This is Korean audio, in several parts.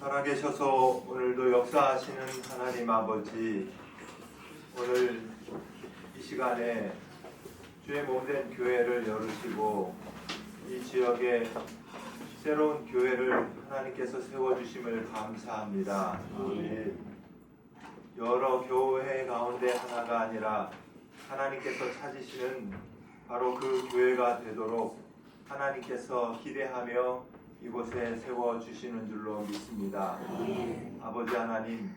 살아계셔서 오늘도 역사하시는 하나님 아버지, 오늘 이 시간에 주의 몸된 교회를 열으시고 이 지역에 새로운 교회를 하나님께서 세워주심을 감사합니다. 여러 교회 가운데 하나가 아니라 하나님께서 찾으시는 바로 그 교회가 되도록 하나님께서 기대하며 이곳에 세워주시는 줄로 믿습니다. 아버지 하나님,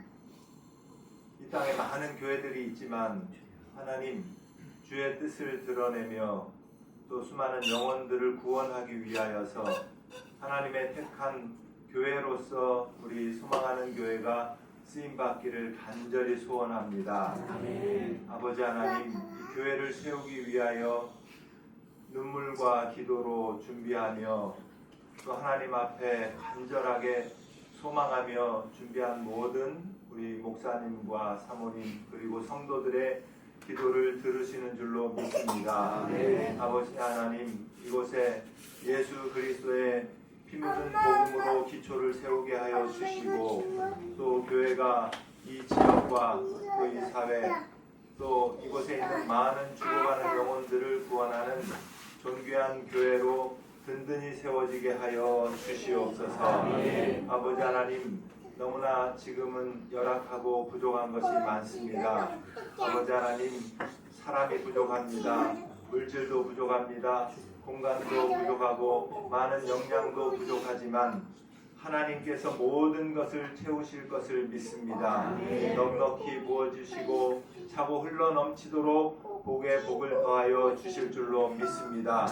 이 땅에 많은 교회들이 있지만 하나님, 주의 뜻을 드러내며 또 수많은 영혼들을 구원하기 위하여서 하나님의 택한 교회로서 우리 소망하는 교회가 쓰임받기를 간절히 소원합니다. 아버지 하나님, 이 교회를 세우기 위하여 눈물과 기도로 준비하며 또 하나님 앞에 간절하게 소망하며 준비한 모든 우리 목사님과 사모님 그리고 성도들의 기도를 들으시는 줄로 믿습니다. 아버지 하나님, 이곳에 예수 그리스도의 피 묻은 복음으로 기초를 세우게 하여 주시고 또 교회가 이 지역과 또 이 사회 또 이곳에 있는 많은 죽어가는 영혼들을 구원하는 존귀한 교회로 든든히 세워지게 하여 주시옵소서. 아버지 하나님, 너무나 지금은 열악하고 부족한 것이 많습니다. 아버지 하나님, 사람이 부족합니다. 물질도 부족합니다. 공간도 부족하고 많은 역량도 부족하지만 하나님께서 모든 것을 채우실 것을 믿습니다. 넉넉히 부어주시고 차고 흘러넘치도록 복에 복을 더하여 주실 줄로 믿습니다.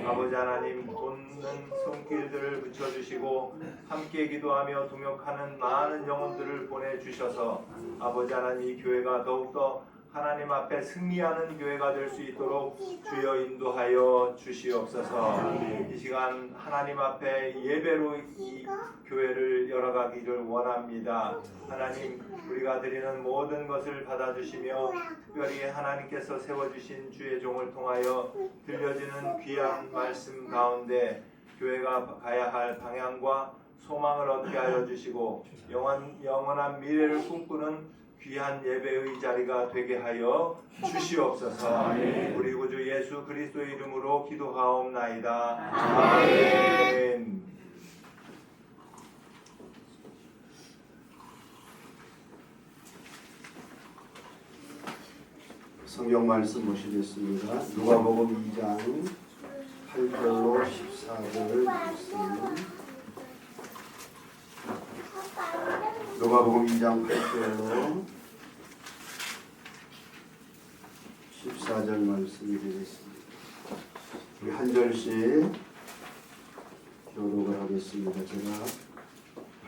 아버지 하나님, 돕는 손길들을 붙여주시고 함께 기도하며 동역하는 많은 영혼들을 보내주셔서 아버지 하나님, 이 교회가 더욱더 하나님 앞에 승리하는 교회가 될 수 있도록 주여 인도하여 주시옵소서. 이 시간 하나님 앞에 예배로 이 교회를 열어가기를 원합니다. 하나님, 우리가 드리는 모든 것을 받아주시며 특별히 하나님께서 세워주신 주의 종을 통하여 들려지는 귀한 말씀 가운데 교회가 가야 할 방향과 소망을 얻게 하여 주시고 영원한 미래를 꿈꾸는 귀한 예배의 자리가 되게 하여 주시옵소서. 우리 구주 예수 그리스도의 이름으로 기도하옵나이다. 아멘. 성경 말씀 보시겠습니다. 누가복음 2장 8절로 14절을 읽습니다. 누가복음 2장 8절로 14절 말씀이 되겠습니다. 우리 한 절씩 교독을 하겠습니다. 제가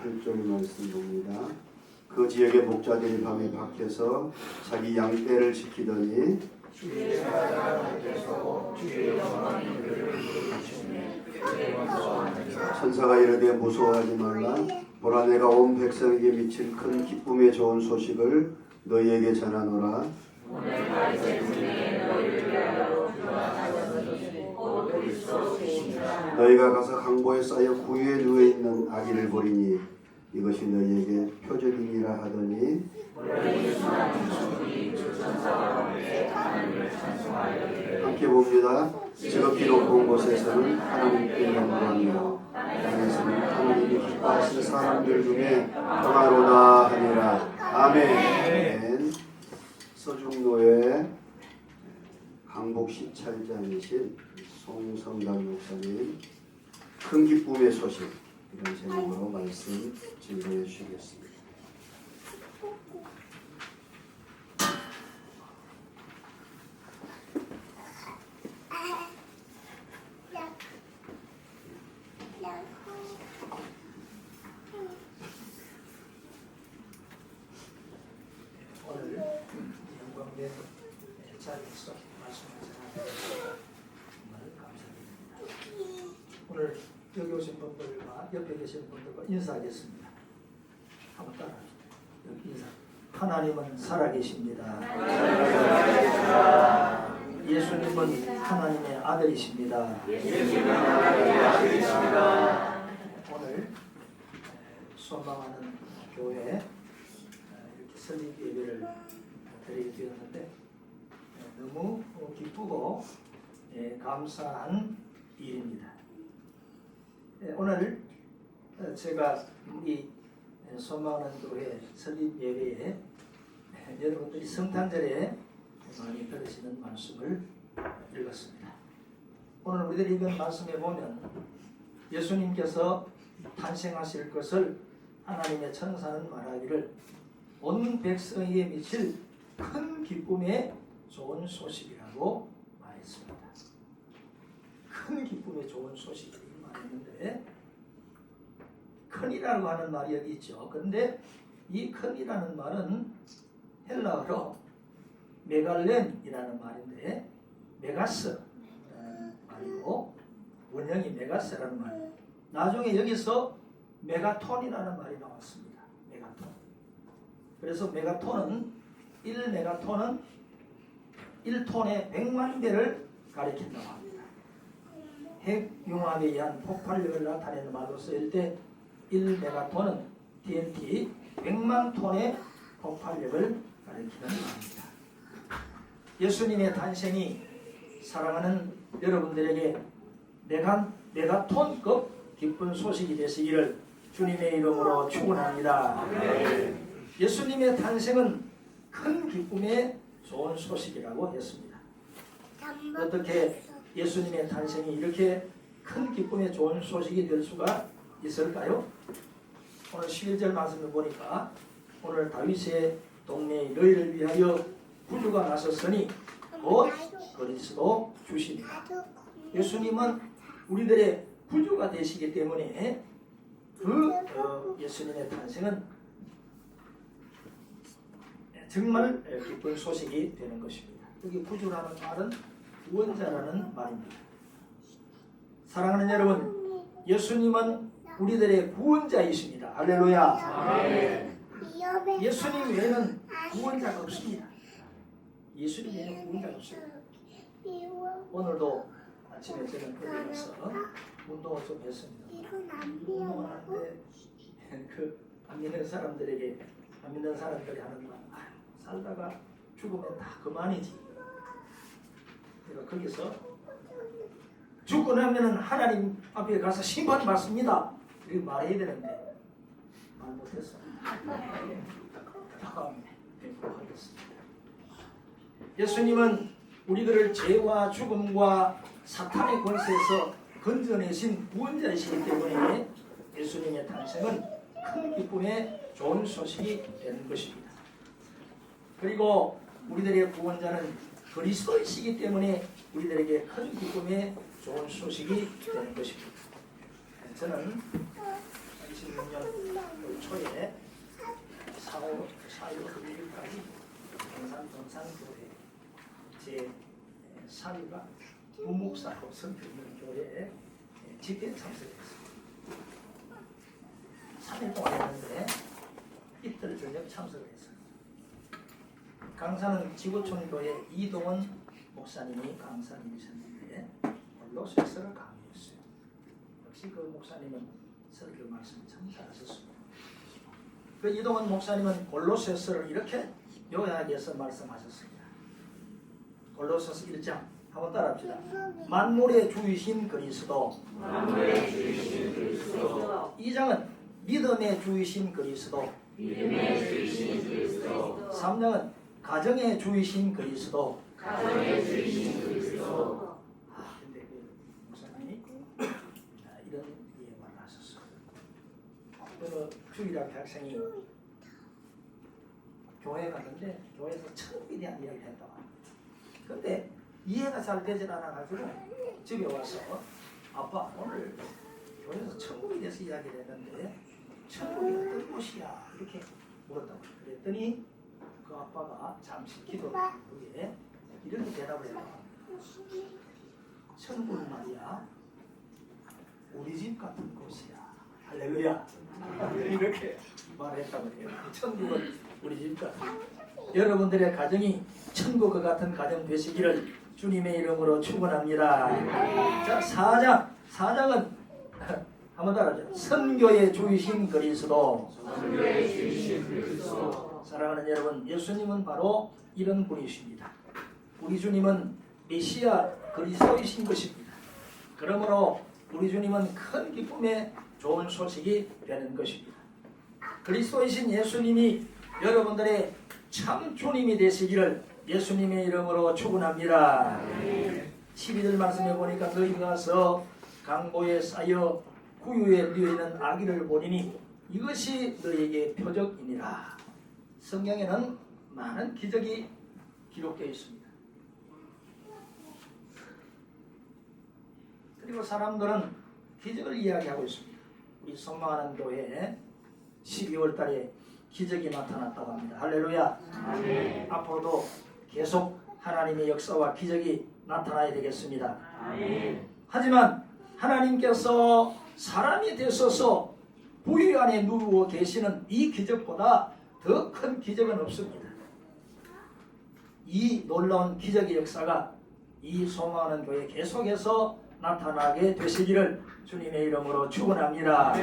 8절 말씀 봅니다. 그 지역의 목자들이 밤에 밖에서 자기 양떼를 지키더니 주의 사자께서 주의 영원한 이들을 부르시니 천사가 이르되 무서워하지 말라. 보라, 내가 온 백성에게 미친 큰 기쁨의 좋은 소식을 너희에게 전하노라. 오늘 말씀에 너희를 위하여 주하셨으니 곧 그리스도시니라. 너희가 가서 강보에 쌓여 구유에 누워있는 아기를 보리니 이것이 너희에게 표적이니라 하더니 함께 봅니다. 지극히 높은 곳에서는 하나님께 영광이요 땅에서는 하나님이 기뻐하시는 사람들 중에 평화로다 하니라. 아멘. 서중노회 강복 시찰장이신 송성단 목사님, 큰 기쁨의 소식, 이런 제목으로 말씀 증거해 주시겠습니다. 오늘 영광된 자리에서 말씀하시는 정말 감사드립니다. 오늘 여기 오신 분들과 옆에 계신 분들과 인사하겠습니다. 한번 따라하시죠. 여기 인사. 하나님은 살아계십니다. 예수님은 하나님의 아들이십니다. 오늘 소망하는 교회 이렇게 설립 예배를 드리게 되었는데 너무 기쁘고 감사한 일입니다. 오늘 제가 우리 소망하는 교회 설립 예배에 여러분들이 성탄절에 많이 들으시는 말씀을 읽었습니다. 오늘 우리들이 읽은 말씀에 보면 예수님께서 탄생하실 것을 하나님의 천사는 말하기를 온 백성에게 미칠 큰 기쁨의 좋은 소식이라고 말했습니다. 큰 기쁨의 좋은 소식이라고 말했는데 큰이라고 하는 말이 여기 있죠. 그런데 이 큰이라는 말은 헬라어로 메갈렌이라는 말인데 메가스라는 말이고 원형이 메가스라는 말이에요. 나중에 여기서 메가톤이라는 말이 나왔습니다. 메가톤. 그래서 메가톤은 1메가톤은 1톤의 100만 배를 가리킨다고 합니다. 핵융합에 의한 폭발력을 나타내는 말로 쓰일 때 1메가톤은 TNT 100만 톤의 폭발력을 가리키는 말입니다. 예수님의 탄생이 사랑하는 여러분들에게 메가톤급 기쁜 소식이 되시기를 주님의 이름으로 축원합니다. 예수님의 탄생은 큰 기쁨의 좋은 소식이라고 했습니다. 어떻게 예수님의 탄생이 이렇게 큰 기쁨의 좋은 소식이 될 수가 있을까요? 오늘 11절 말씀을 보니까 오늘 다윗의 동네에 너희를 위하여 구주가 나섰으니 곧 그리스도 주시니라. 예수님은 우리들의 구주가 되시기 때문에 예수님의 탄생은 정말 기쁜 소식이 되는 것입니다. 여기 구주라는 말은 구원자라는 말입니다. 사랑하는 여러분, 예수님은 우리들의 구원자이십니다. 할렐루야. 예수님 외에는 구원자가 없습니다. 예수님 외에는 구원자가 없습니다. 오늘도 아침에 저는 거기 가서 운동을 좀 했습니다. 운동을 하는데 안 믿는 사람들에게 안 믿는 사람들이 하는 말, 살다가 죽으면 다 그만이지. 내가 거기서 죽고 나면은 하나님 앞에 가서 심판 받습니다. 이렇게 말해야 되는데 말 못했어. 다음 행복하겠습니다. 예수님은 우리들을 죄와 죽음과 사탄의 권세에서 건져내신 구원자이시기 때문에 예수님의 탄생은 큰 기쁨의 좋은 소식이 되는 것입니다. 그리고 우리들의 구원자는 그리스도이시기 때문에 우리들에게 큰 기쁨의 좋은 소식이 되는 것입니다. 저는 26년 초에 4월 9일까지 동산교회 제 사위가 부목사로 섬기는 교회에 집회에 참석했습니다. 3일 동안 했는데 이틀 저녁 참석을 했어요. 강사는 지구촌교회 이동원 목사님이 강사님이셨는데 골로새서를 강의했어요. 역시 그 목사님은 설교 말씀 참 잘하셨습니다. 그 이동원 목사님은 골로새서를 이렇게 요약해서 해서 말씀하셨습니다. 골로새서 1장 한번 따라합시다. 만물의 주이신 그리스도. 2장은 믿음의 주이신 그리스도. 3장은 가정의 주이신 그리스도. 근데 그 목사님이 이런 이야기를 하셨어요. 어느 주일학 학생이 교회에 갔는데 교회에서 천국에 대한 이야기를 했다. 근데 이해가 잘 되질 않아가지고 집에 와서 아빠 오늘 교회에서 천국에 대해서 이야기를 했는데 천국이 어떤 곳이야? 이렇게 물었다고. 그랬더니 그 아빠가 잠시 기도 후에 이렇게 대답을 했다. 천국은 말이야 우리 집 같은 곳이야. 할렐루야. 이렇게 말했다고 해요. 천국은 우리 집 같은. 여러분들의 가정이 천국과 같은 가정 되시기를 주님의 이름으로 축원합니다. 자, 4장은 한번 따라하죠. 선교의 주이신 그리스도. 사랑하는 여러분, 예수님은 바로 이런 분이십니다. 우리 주님은 메시아 그리스도이신 것입니다. 그러므로 우리 주님은 큰 기쁨의 좋은 소식이 되는 것입니다. 그리스도이신 예수님이 여러분들의 참 주님이 되시기를 예수님의 이름으로 축원합니다. 12절 말씀해 보니까 너희가 가서 강보에 쌓여 구유에 누워있는 아기를 보리니 이것이 너희에게 표적이니라. 성경에는 많은 기적이 기록되어 있습니다. 그리고 사람들은 기적을 이야기하고 있습니다. 우리 성망하는 교회에 12월 달에 기적이 나타났다고 합니다. 할렐루야. 아멘. 앞으로도 계속 하나님의 역사와 기적이 나타나야 되겠습니다. 아멘. 하지만 하나님께서 사람이 되셔서 부위 안에 누워 계시는 이 기적보다 더 큰 기적은 없습니다. 이 놀라운 기적의 역사가 이 소망하는 교회 계속해서 나타나게 되시기를 주님의 이름으로 축원합니다.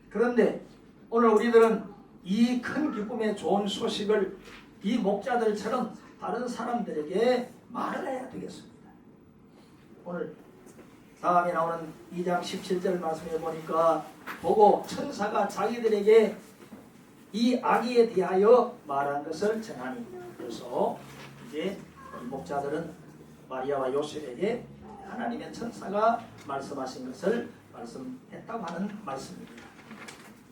그런데 오늘 우리들은 이 큰 기쁨의 좋은 소식을 이 목자들처럼 다른 사람들에게 말을 해야 되겠습니다. 오늘 다음에 나오는 2장 17절 말씀해 보니까 보고 천사가 자기들에게 이 아기에 대하여 말한 것을 전하니, 그래서 이제 목자들은 마리아와 요셉에게 하나님의 천사가 말씀하신 것을 말씀했다고 하는 말씀입니다.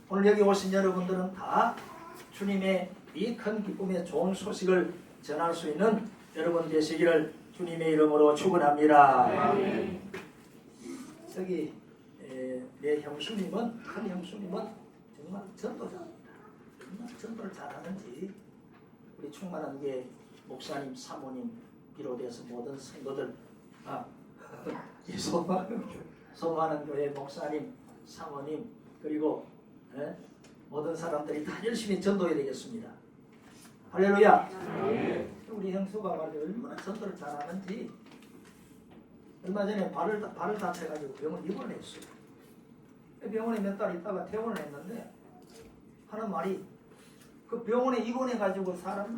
오늘 여기 오신 여러분들은 다 주님의 이 큰 기쁨의 좋은 소식을 전할 수 있는 여러분 되시기를 주님의 이름으로 축원합니다. 저기 내 형수님은, 큰 형수님은 정말 전도자입니다. 정말 전도를 잘하는지 우리 충만한 게 목사님, 사모님 비롯해서 모든 성도들, 이 소망하는 교회 목사님, 사모님, 그리고 모든 사람들이 다 열심히 전도해야 되겠습니다. 할렐루야. 우리 형수가 말이죠, 얼마나 전도를 잘하는지. 얼마 전에 발을 다쳐가지고 병원 입원을 했어요. 병원에 몇 달 있다가 퇴원을 했는데 하는 말이, 그 병원에 입원해가지고 사람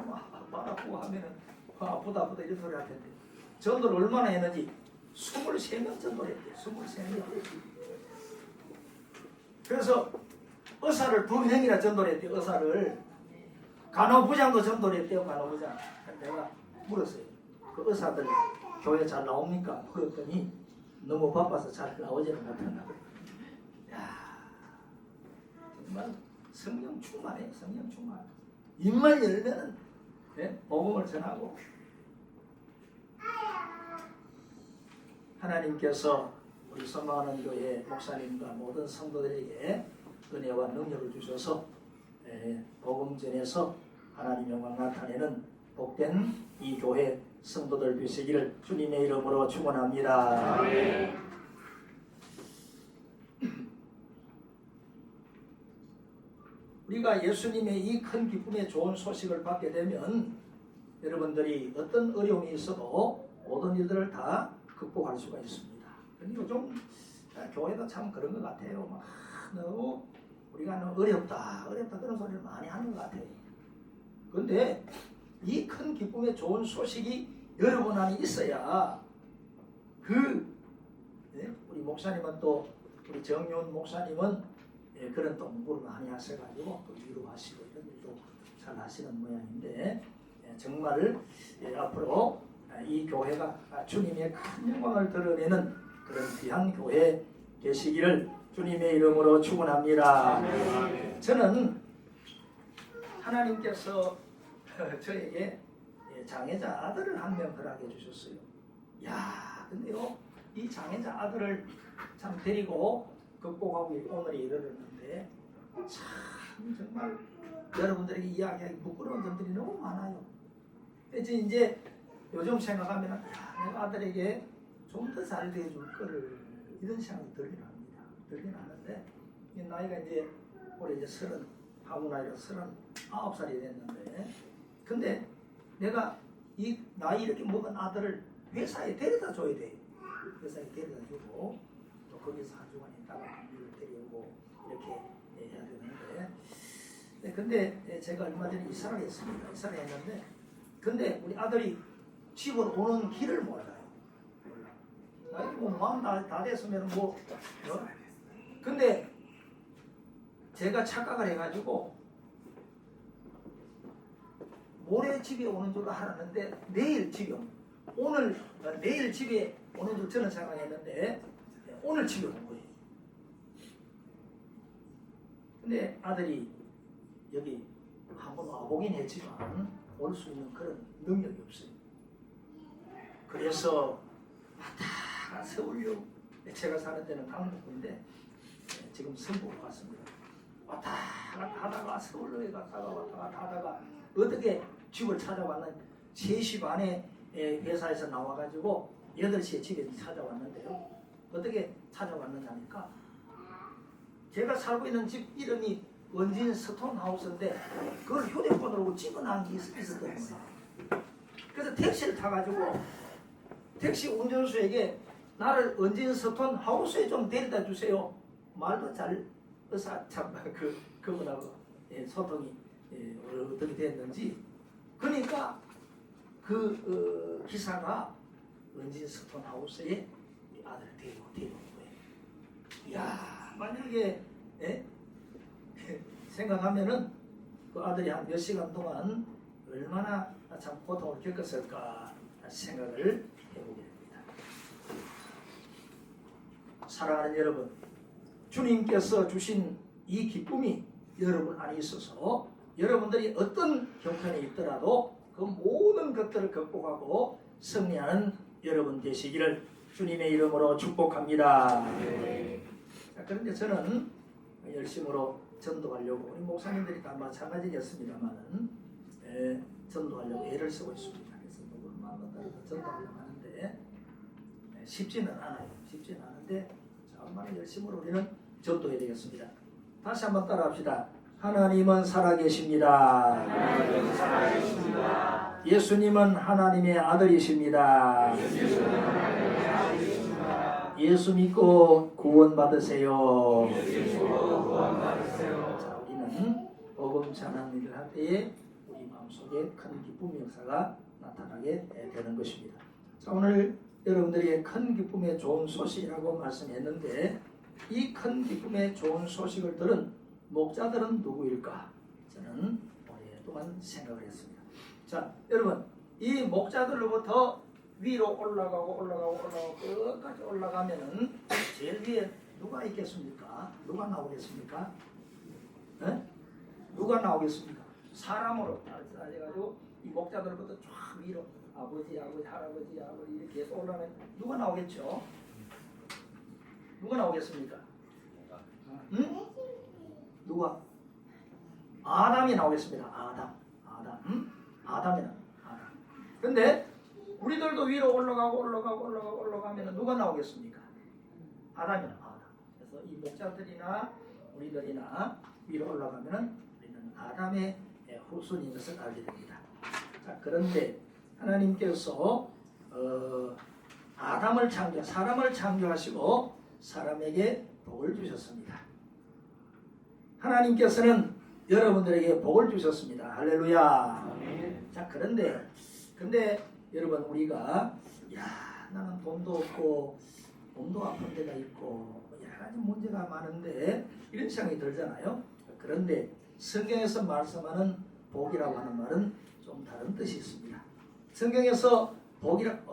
발 아프고 하면은 아프다 이런 소리 할 텐데 전도를 얼마나 했는지 23명 전도를 했대요. 23명. 그래서 의사를 2명이나 전도를 했대요. 의사를. 간호부장도 전도를 했대요. 간호부장. 내가 물었어요. 그 의사들 교회 잘 나옵니까? 그랬더니 너무 바빠서 잘 나오지는 못한다고. 야, 정말 성령 충만해요. 성령 충만. 입만 열면은 복음을 전하고. 하나님께서 우리 소망하는 교회 목사님과 모든 성도들에게 은혜와 능력을 주셔서 복음 전에서 하나님의 영광 나타내는 복된 이 교회 성도들 되시기를 주님의 이름으로 축원합니다. 우리가 예수님의 이 큰 기쁨의 좋은 소식을 받게 되면 여러분들이 어떤 어려움이 있어도 모든 일들을 다 극복할 수가 있습니다. 근데 요즘 교회도 참 그런 것 같아요. 막 너무 우리가 너무 어렵다 그런 소리를 많이 하는 것 같아요. 그런데 이 큰 기쁨의 좋은 소식이 여러분 안에 있어야 우리 목사님은 또 우리 정윤 목사님은 그런 또 공부를 많이 하셔가지고 또 위로하시고 이런 일도 잘 하시는 모양인데 정말 앞으로 이 교회가 주님의 큰 영광을 드러내는 그런 귀한 교회 되시기를 주님의 이름으로 축원합니다. 저는 하나님께서 저에게 장애자 아들을 한 명 허락해 주셨어요. 야, 근데요 이 장애자 아들을 참 데리고 극복하고 오늘에 이르렀는데 참 정말 여러분들에게 이야기하기 부끄러운 점들이 너무 많아요. 이제 요즘 생각하면 내가 아들에게 좀 더 잘 대해줄 거를 이런 생각이 들긴 합니다. 들긴 하는데 나이가 이제 올해 이제 30하고 나이가 39살이 됐는데 근데 내가 이 나이 이렇게 먹은 아들을 회사에 데려다 줘야 돼. 회사에 데려다 주고 또 거기서 한 주간 있다가 일을 데려오고 이렇게 해야 되는데, 근데 제가 얼마 전에 이사를 했습니다. 이사를 했는데, 근데 우리 아들이 집으로 오는 길을 몰라요. 나이 뭐 마음 다 됐으면 뭐, 근데 제가 착각을 해가지고 모레 집에 오는 줄 알았는데 내일 집에 내일 집에 오는 줄 저는 생각했는데 오늘 집에 온 거예요. 근데 아들이 여기 한번 와보긴 했지만 올 수 있는 그런 능력이 없어요. 그래서 왔다가 서울역, 제가 사는 데는 강북인데 지금 성북으로 갔습니다. 왔다 갔다 하다가 서울역에 갔다가 왔다 갔다 하다가 어떻게 집을 찾아왔는 3시 반에 회사에서 나와가지고 8시에 집에 찾아왔는데요. 어떻게 찾아왔느냐니까 제가 살고 있는 집 이름이 원진 스톤하우스인데 그걸 휴대폰으로 찍어놓은 게 있었던 거야. 그래서 택시를 타가지고 택시 운전수에게 나를 원진 스톤하우스에 좀 데려다 주세요. 말도 잘 그분하고 소통이 어떻게 됐는지. 그러니까 그 기사가 원진 스톤하우스에 아들을 데려온 거예요. 이야, 만약에 생각하면은 그 아들이 한 몇 시간 동안 얼마나 참 고통을 겪었을까 생각을 해보게 됩니다. 사랑하는 여러분, 주님께서 주신 이 기쁨이 여러분 안에 있어서 여러분들이 어떤 형편에 있더라도 그 모든 것들을 극복하고 승리하는 여러분 되시기를 주님의 이름으로 축복합니다. 자, 그런데 저는 열심으로 전도하려고, 우리 목사님들이 다 마찬가지였습니다만 전도하려고 애를 쓰고 있습니다. 그래서 누구를 만나서 전도하려고 하는데 쉽지는 않아요. 쉽지는 않은데 정말 열심으로 우리는 전도해야 되겠습니다. 다시 한번 따라합시다. 하나님은 살아계십니다. 하나님은 살아계십니다. 예수님은 하나님의 아들이십니다. 예수 믿고 구원받으세요. 자, 우리는 복음 전하는 일을 할 때에 우리 마음속에 큰 기쁨의 역사가 나타나게 되는 것입니다. 자, 오늘 여러분들이 큰 기쁨의 좋은 소식이라고 말씀했는데 이 큰 기쁨의 좋은 소식을 들은 목자들은 누구일까? 저는 오랫동안 생각을 했습니다. 자, 여러분, 이 목자들로부터 위로 올라가고 끝까지 올라가면은 제일 위에 누가 있겠습니까? 누가 나오겠습니까? 네? 누가 나오겠습니까? 사람으로 따져가지고 이 목자들부터 쫙 위로 아버지, 할아버지 이렇게 해서 올라가면 누가 나오겠죠? 누가 나오겠습니까? 응? 누가? 아담이 나오겠습니다. 아담. 아담이나 아담. 근데 우리들도 위로 올라가면 누가 나오겠습니까? 아담이나 아담. 그래서 이 목자들이나 우리들이나 위로 올라가면은 우리는 아담의 후손인 것을 알게 됩니다. 자, 그런데 하나님께서 아담을 사람을 창조하시고 사람에게 복을 주셨습니다. 하나님께서는 여러분들에게 복을 주셨습니다. 할렐루야. 자, 근데 여러분, 우리가 나는 돈도 없고 몸도 아픈 데가 있고 여러 가지 문제가 많은데 이런 생각이 들잖아요. 그런데 성경에서 말씀하는 복이라고 하는 말은 좀 다른 뜻이 있습니다. 성경에서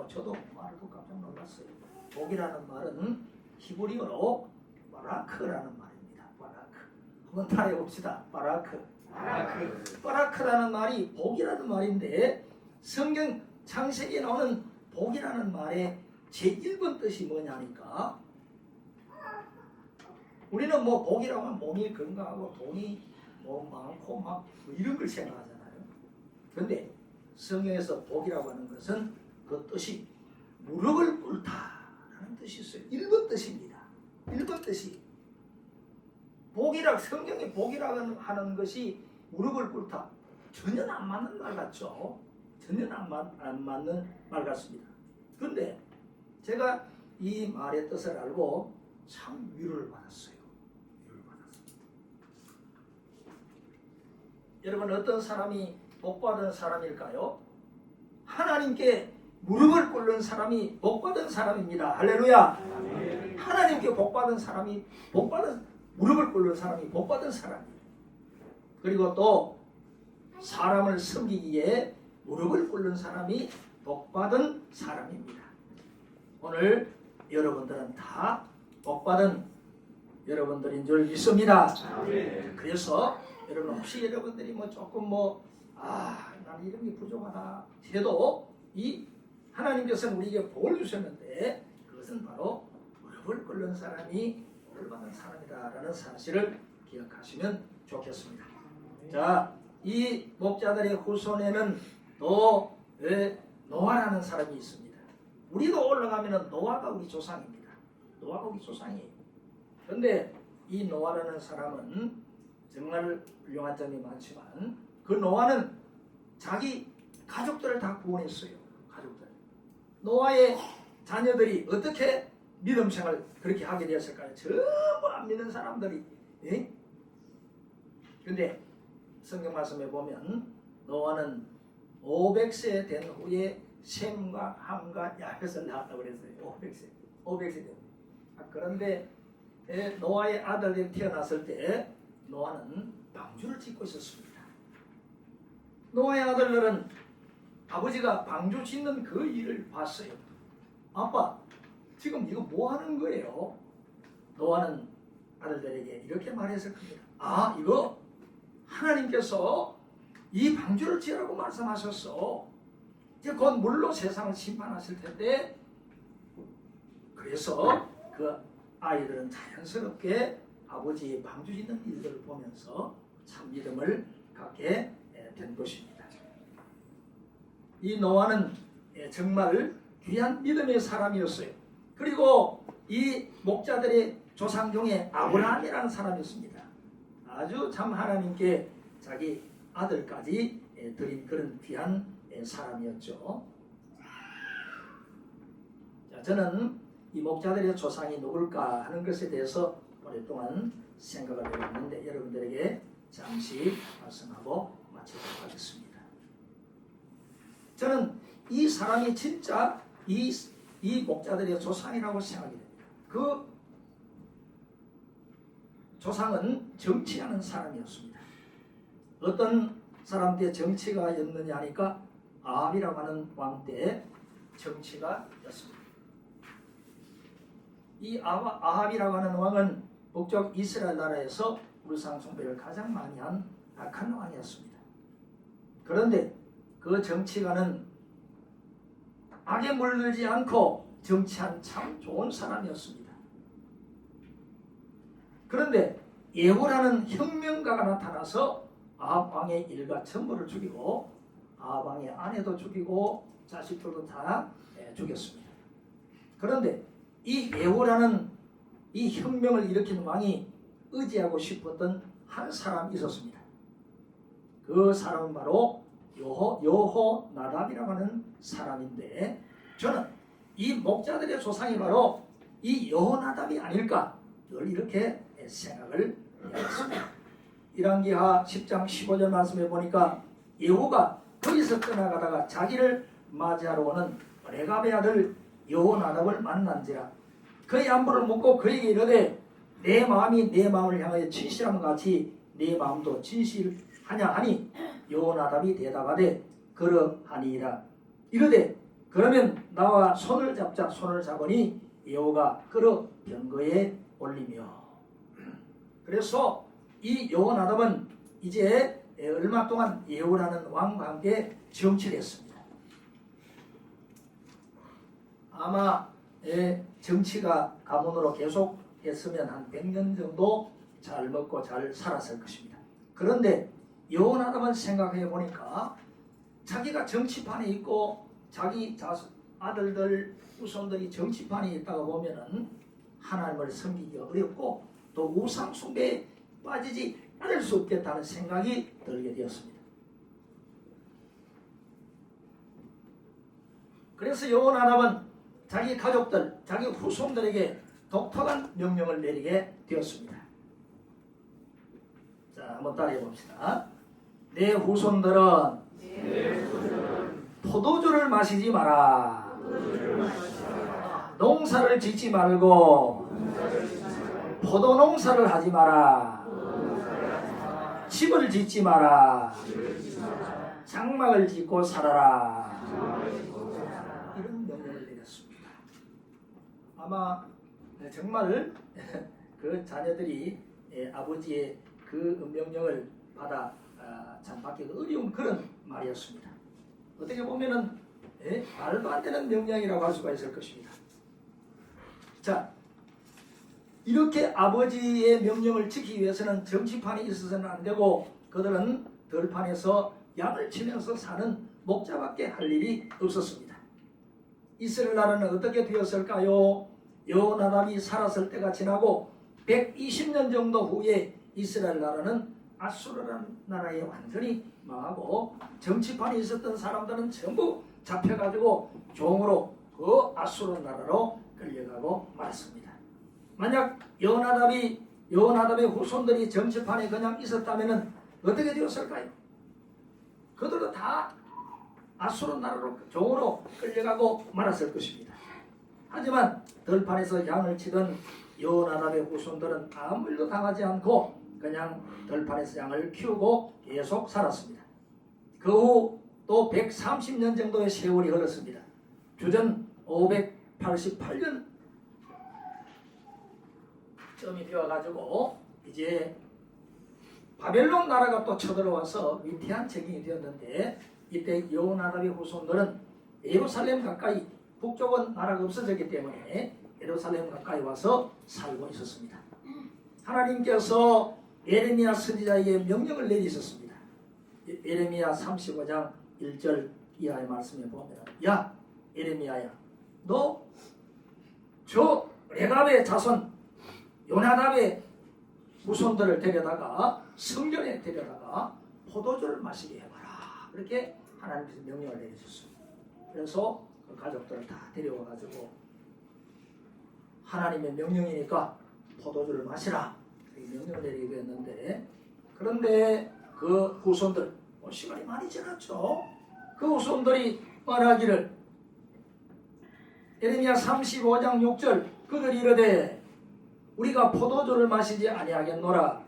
저도 말을 듣고 깜짝 놀랐어요. 복이라는 말은 히브리어로 바라크라는 말입니다. 바라크. 한번 따라해봅시다. 바라크라는 말이 복이라는 말인데 성경 창세기에 나오는 복이라는 말의 제1번 뜻이 뭐냐니까 우리는 뭐 복이라고 하면 몸이 건강하고 돈이 뭐 많고 막 이런 걸 생각하잖아요. 그런데 성경에서 복이라고 하는 것은 그 뜻이 무릎을 꿇다라는 뜻이 있어요. 1번 뜻입니다. 1번 뜻이 성경의 복이라고 하는 것이 무릎을 꿇다. 전혀 안 맞는 말 같죠? 전혀 안 맞는 말 같습니다. 그런데 제가 이 말의 뜻을 알고 참 위로를 받았어요. 위로를 받았어요. 여러분 어떤 사람이 복받은 사람일까요? 하나님께 무릎을 꿇는 사람이 복받은 사람입니다. 할렐루야. 하나님께 복받은 사람이 무릎을 꿇는 사람이 복받은 사람이에요. 그리고 또 사람을 섬기기에 무릎을 꿇는 사람이 복받은 사람입니다. 오늘 여러분들은 다 복받은 여러분들인 줄 믿습니다. 그래서 여러분 혹시 여러분들이 조금 나는 이런 게 부족하다 해도 이 하나님께서는 우리에게 복을 주셨는데 그것은 바로 무릎을 꿇는 사람이 복을 받는 사람이다라는 사실을 기억하시면 좋겠습니다. 자, 이 목자들의 후손에는 또 노아라는 사람이 있습니다. 우리도 올라가면 노아가 우리 조상입니다. 노아가 우리 조상이에요. 그런데 이 노아라는 사람은 정말 훌륭한 점이 많지만 그 노아는 자기 가족들을 다 구원했어요. 가족들. 노아의 자녀들이 어떻게 믿음 생활을 그렇게 하게 되었을까요? 전부 안 믿는 사람들이. 그런데 성경 말씀에 보면 노아는 500세 된 후에 셈과 함과 야벳을 낳았다고 그랬어요. 500세 된 후에. 그런데 노아의 아들들이 태어났을 때 노아는 방주를 짓고 있었습니다. 노아의 아들들은 아버지가 방주 짓는 그 일을 봤어요. 아빠, 지금 이거 뭐 하는 거예요? 노아는 아들들에게 이렇게 말했을 겁니다. 아, 이거 하나님께서 이 방주를 지으라고 말씀하셨어. 이제 곧 물로 세상을 심판하실 텐데, 그래서 그 아이들은 자연스럽게 아버지의 방주 짓는 일들을 보면서 참 믿음을 갖게 된 것입니다. 이 노아는 정말 귀한 믿음의 사람이었어요. 그리고 이 목자들의 조상 중에 아브라함이라는 사람이었습니다. 아주 참 하나님께 자기 아들까지 드린 그런 귀한 사람이었죠. 자, 저는 이 목자들의 조상이 누굴까 하는 것에 대해서 오랫동안 생각을 해봤는데 여러분들에게 잠시 말씀하고 마치도록 하겠습니다. 저는 이 사람이 진짜 이 목자들의 조상이라고 생각이 됩니다. 그 조상은 정치하는 사람이었습니다. 어떤 사람 때 정치가 였느냐 하니까 아합이라고 하는 왕 때 정치가 였습니다. 이 아합이라고 하는 왕은 북쪽 이스라엘 나라에서 우상 숭배를 가장 많이 한 악한 왕이었습니다. 그런데 그 정치가는 악에 물들지 않고 정치한 참 좋은 사람이었습니다. 그런데 예후라는 혁명가가 나타나서 아합 왕의 일가 전부를 죽이고 아합 왕의 아내도 죽이고 자식들도 다 죽였습니다. 그런데 이 예후라는 이 혁명을 일으킨 왕이 의지하고 싶었던 한 사람이 있었습니다. 그 사람은 바로 여호나답이라고 하는 사람인데 저는 이 목자들의 조상이 바로 이 여호나답이 아닐까 늘 이렇게 생각을 했습니다. 열왕기하 10장 15절 말씀에 보니까 예후가 거기서 떠나가다가 자기를 맞이하러 오는 레갑의 아들 여호나답을 만난지라 그의 안부를 묻고 그에게 이르되 내 마음이 내 마음을 향하여 진실함 같이 내 마음도 진실하냐 하니 여호나답이 대답하되 그러하니이다. 이르되 그러면 나와 손을 잡자. 손을 잡으니 여호가 끌어 병거에 올리며. 그래서 이 여호나답은 이제 얼마 동안 예후라는 왕과 함께 정치를 했습니다. 아마 정치가 가문으로 계속 했으면 한 100년 정도 잘 먹고 잘 살았을 것입니다. 그런데 여호나답은 생각해 보니까 자기가 정치판에 있고 자기 아들들 후손들이 정치판에 있다가 보면은 하나님을 섬기기가 어렵고 또 우상 숭배에 빠지지 않을 수 없겠다는 생각이 들게 되었습니다. 그래서 여호나답은 자기 가족들, 자기 후손들에게 독특한 명령을 내리게 되었습니다. 자, 한번 따라해 봅시다. 내 후손들은 포도주를 마시지 마라. 농사를 짓지 말고 포도 농사를 하지 마라. 집을 짓지 마라. 장막을 짓고 살아라. 이런 명령을 내렸습니다. 아마 정말 그 자녀들이 아버지의 그 명령을 받아 참 받기가 어려운 그런 말이었습니다. 어떻게 보면은 말도 안 되는 명령이라고 할 수가 있을 것입니다. 자, 이렇게 아버지의 명령을 지키기 위해서는 정치판이 있어서는 안 되고 그들은 들판에서 양을 치면서 사는 목자밖에 할 일이 없었습니다. 이스라엘 나라는 어떻게 되었을까요? 여호나답이 살았을 때가 지나고 120년 정도 후에 이스라엘 나라는 아수르라는 나라에 완전히 망하고 정치판에 있었던 사람들은 전부 잡혀가지고 종으로 그 아수르 나라로 끌려가고 말았습니다. 만약 여호나답의 후손들이 정치판에 그냥 있었다면 어떻게 되었을까요? 그들도 다 아수르 나라로 종으로 끌려가고 말았을 것입니다. 하지만 들판에서 양을 치던 여호나답의 후손들은 아무 일도 당하지 않고 그냥 들판에서 양을 키우고 계속 살았습니다. 그 후 또 130년 정도의 세월이 흘렀습니다. 주전 588년 쯤이 되어가지고 이제 바벨론 나라가 또 쳐들어와서 위태한 적이 되었는데 이때 여호나답의 후손들은 예루살렘 가까이 북쪽은 나라가 없어졌기 때문에 예루살렘 가까이 와서 살고 있었습니다. 하나님께서 예레미야 선지자에게 명령을 내리셨습니다. 예레미야 35장 1절 이하의 말씀에 보면 야 예레미야야 너 저 레갑의 자손 요나답의 후손들을 데려다가 성전에 데려다가 포도주를 마시게 해봐라. 그렇게 하나님께서 명령을 내리셨습니다. 그래서 그 가족들을 다 데려와가지고 하나님의 명령이니까 포도주를 마시라. 명령을 내리게 됐는데 그런데 그 후손들 시간이 많이 지났죠. 그 후손들이 말하기를 예레미야 35장 6절 그들이 이르되 우리가 포도주를 마시지 아니하겠노라.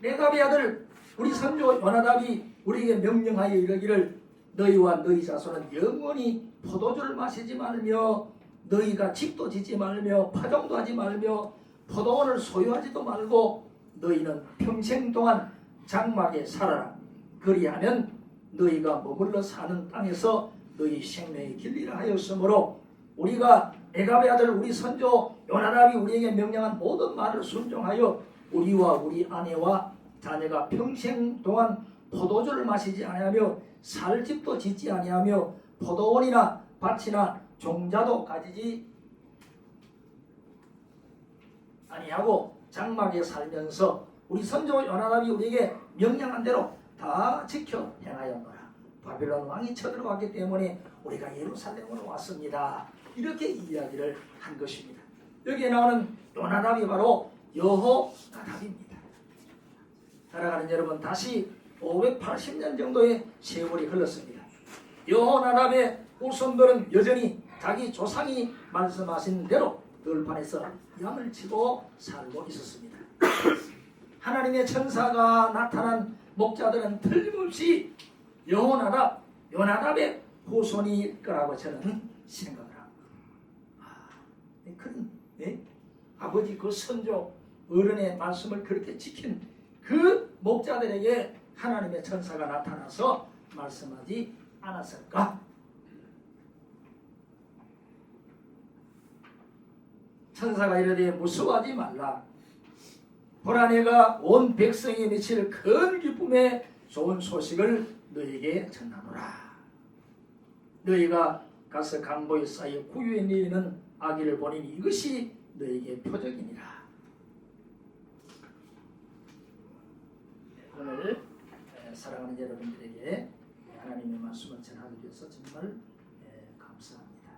레갑의 아들 우리 선조 요나답이 우리에게 명령하여 이르기를 너희와 너희 자손은 영원히 포도주를 마시지 말며 너희가 집도 짓지 말며 파종도 하지 말며 포도원을 소유하지도 말고 너희는 평생 동안 장막에 살아라. 그리하면 너희가 머물러 사는 땅에서 너희 생명이 길리라 하였으므로 우리가 레갑의 아들 우리 선조 요나답이 우리에게 명령한 모든 말을 순종하여 우리와 우리 아내와 자녀가 평생 동안 포도주를 마시지 아니하며 살 집도 짓지 아니하며 포도원이나 밭이나 종자도 가지지 아니하고 장막에 살면서 우리 선조 요나답이 우리에게 명령한 대로 다 지켜 행하였노라. 바벨론 왕이 쳐들어왔기 때문에 우리가 예루살렘으로 왔습니다. 이렇게 이야기를 한 것입니다. 여기에 나오는 요나답이 바로 여호나답입니다. 사랑하는 여러분, 다시 580년 정도의 세월이 흘렀습니다. 여호나답의 후손들은 여전히 자기 조상이 말씀하신 대로 들판에서 양을 치고 살고 있었습니다. 하나님의 천사가 나타난 목자들은 틀림없이 요나답의 후손일 거라고 저는 생각을 합니다. 아버지 그 선조 어른의 말씀을 그렇게 지킨 그 목자들에게 하나님의 천사가 나타나서 말씀하지 않았을까? 천사가 이르되 무서워하지 말라. 보라 내가 온 백성에 미칠 큰 기쁨의 좋은 소식을 너희에게 전하노라. 너희가 가서 강보의 사이에 구유에 내리는 아기를 보니 이것이 너희에게 표적이니라. 오늘 사랑하는 여러분들에게 하나님의 말씀을 전하기 위해서 정말 감사합니다.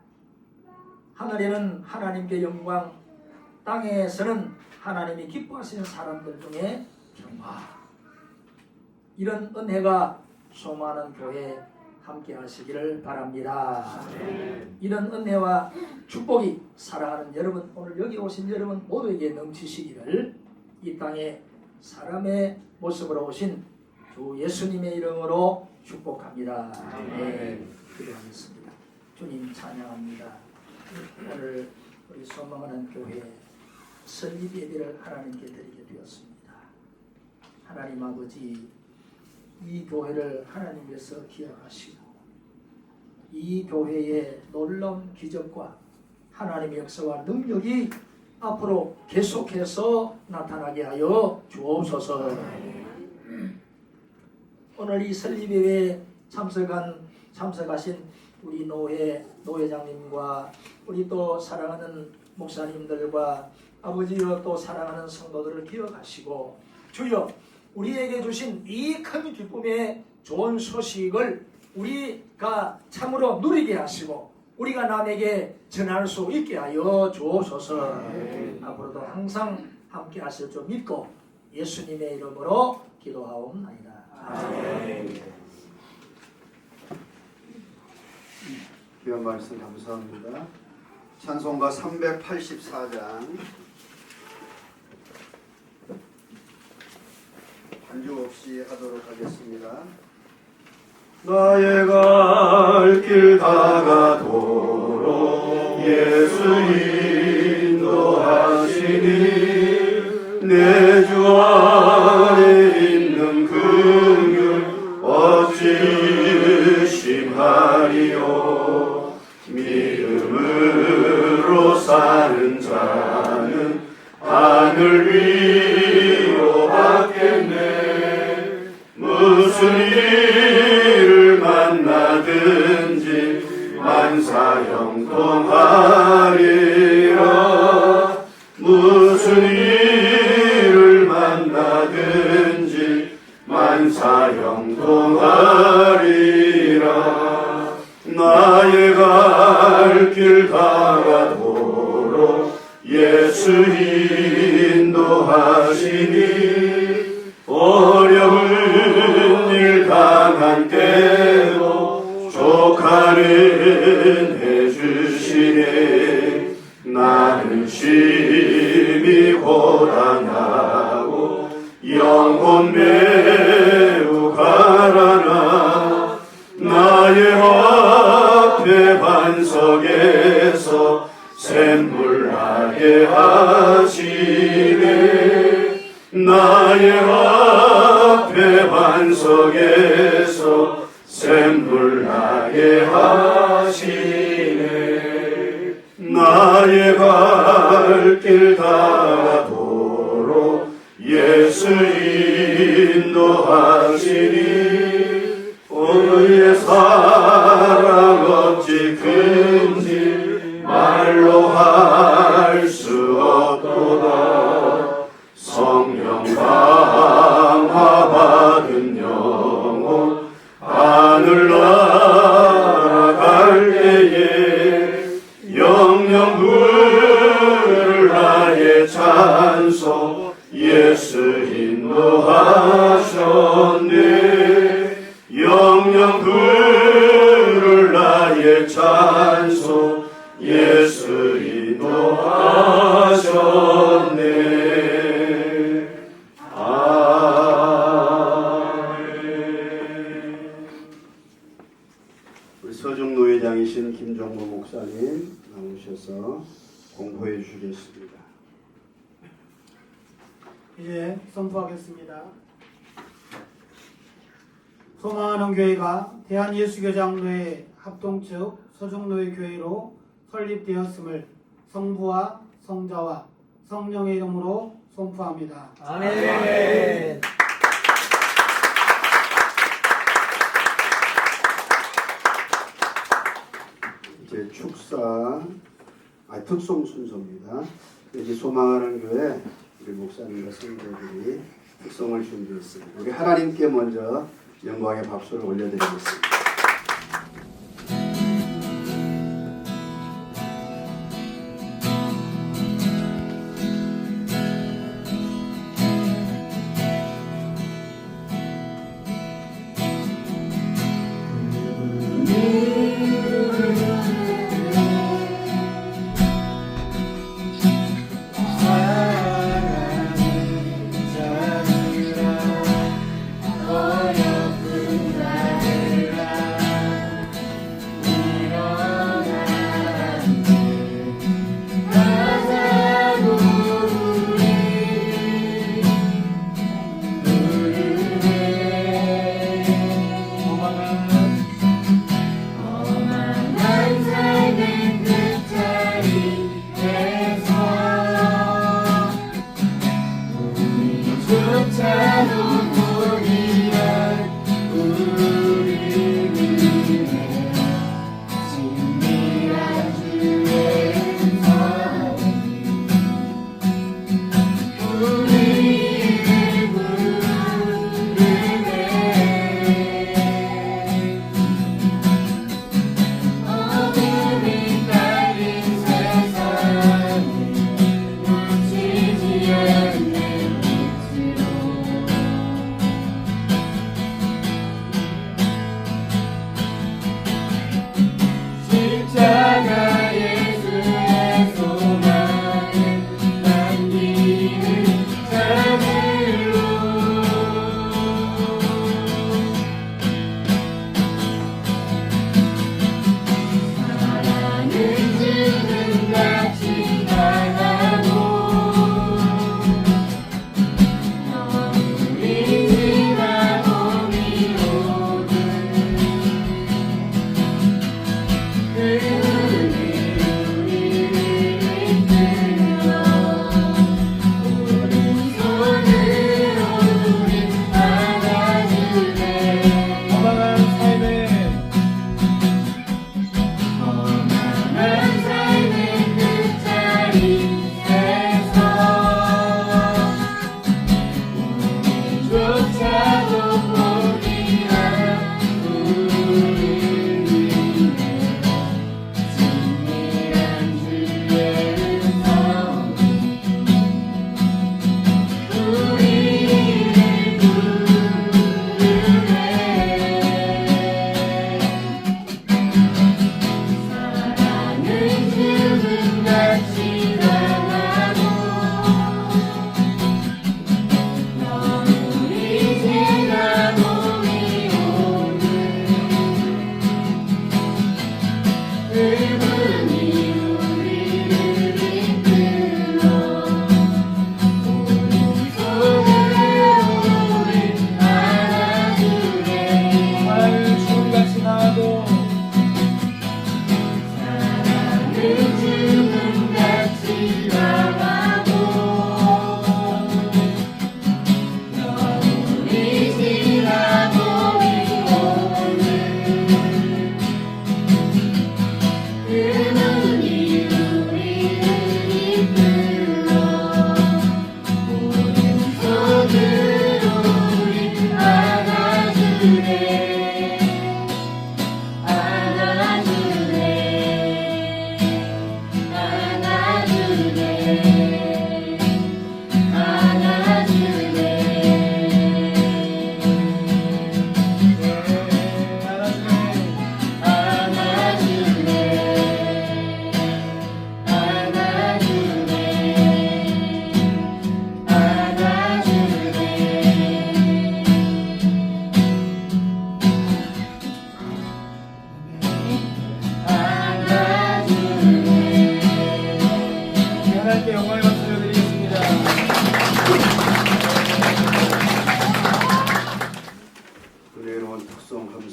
하늘에는 하나님께 영광, 땅에서는 하나님이 기뻐하시는 사람들 중에 평화, 이런 은혜가 소망하는 교회 함께 하시기를 바랍니다. 이런 은혜와 축복이 사랑하는 여러분, 오늘 여기 오신 여러분 모두에게 넘치시기를 이 땅에 사람의 모습으로 오신 주 예수님의 이름으로 축복합니다. 네, 기도하겠습니다. 주님 찬양합니다. 오늘 우리 소망하는 교회 설립 예배를 하나님께 드리게 되었습니다. 하나님 아버지, 이 교회를 하나님께서 기억하시고 이 교회의 놀라운 기적과 하나님의 역사와 능력이 앞으로 계속해서 나타나게 하여 주옵소서. 오늘 이 설립예배에 참석하신 우리 노회장님과 우리 또 사랑하는 목사님들과 아버지여 또 사랑하는 성도들을 기억하시고 주여 우리에게 주신 이 큰 기쁨의 좋은 소식을 우리가 참으로 누리게 하시고 우리가 남에게 전할 수 있게 하여 주옵소서. 앞으로도 항상 함께 하실 줄 믿고 예수님의 이름으로 기도하옵나이다. 아멘. 귀한 말씀 감사합니다. 찬송가 384장 반주 없이 하도록 하겠습니다. 나의 갈 길 다가도록 예수 인도하시니 내 주 안에 있는 긍휼 어찌 의심하리요. 믿음으로 사는 자는 하늘 위로 받겠네. 무슨 일을 만나든지 만사형통하리라. 무슨 일을 만나든지 만사형통하리라. 나의 갈 길 다가도록 예수 인도하시니 어려운 일 당한 때도 조카는 해주시네. 나는 심히 고단하고 영혼 매우 가라나. 나의 앞에 반석에서 샘물 나게 하시네. 나의 앞에 반석에서 샘물 나게 하시네. 나의 갈 길 다가도록 예수 인도하시니 오늘의 사랑 어찌 큰지 말로 할 수 없도다. 성령 감화 받은 영혼 하늘 날아갈 때에 영영 부를 나의 찬송 예수 인도하셨네. 영영 부를 나의 찬송 예수 인도하셨네. 아멘. 우리 서중 노회장이신 김종모 목사님 나오셔서 공포해 주시겠습니다. 이제 선포하겠습니다. 소망하는 교회가 대한예수교장로회 합동측 서중노회교회로 설립되었음을 성부와 성자와 성령의 이름으로 선포합니다. 아멘. 이제 특송 순서입니다. 이제 소망하는 교회 우리 목사님과 성도들이 특송을 준비했습니다. 우리 하나님께 먼저 영광의 박수를 올려드리겠습니다.